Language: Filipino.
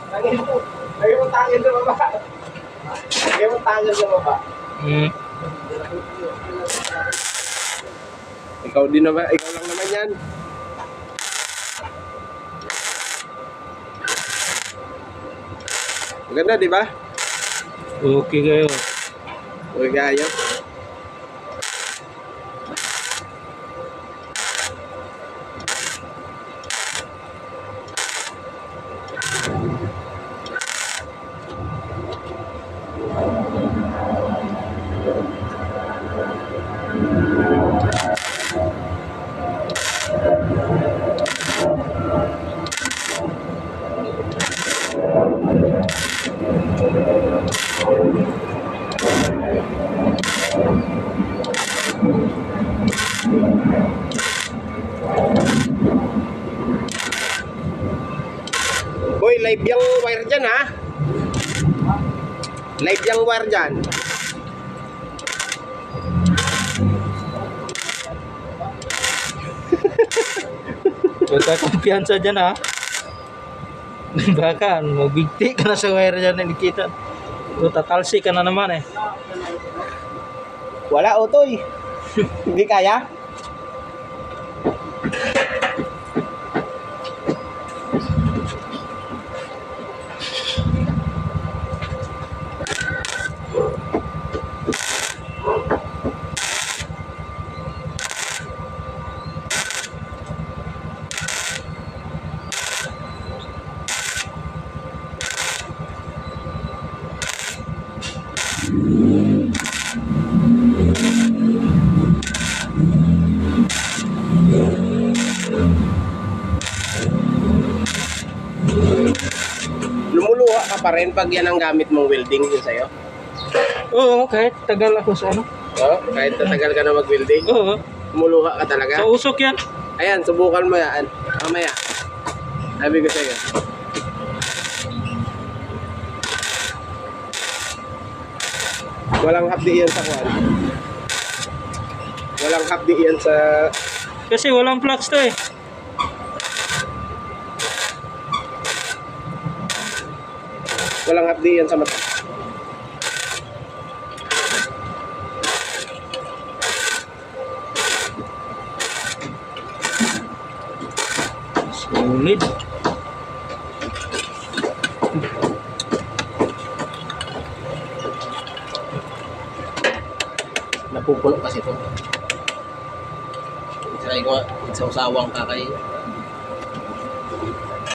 Lagyan mo tangin sa baba. Lagyan mo tangin sa baba. Ikaw din naman, ikaw lang naman yan. Maganda, di ba? Okay kayo. Okay kayo. Boy, live yung wire dyan ha. Live yung wire dyan. Baka kumpiyansa dyan ha. Baka mabigti ka na sa wire dyan na nakita. Tatalsi ka na naman eh. Wala, Otoy. Hindi kaya? Lumuluha ka pa rin pag yan ang gamit mong welding yun sa'yo? Oo, kahit tagal ako sa ano. Oo, kahit tatagal ka na mag-welding? Oo, Lumuluha ka talaga? sa usok yan. Ayan, subukan mo yan. Mamaya. Sabi ko sa'yo. Walang hapdi yan sa kwan. Walang hapdi yan sa... Kasi walang flux to eh. Walang hapdi yan sa mata. Solid. Napupuno kasi ito. Try ko, sa usawang kakay.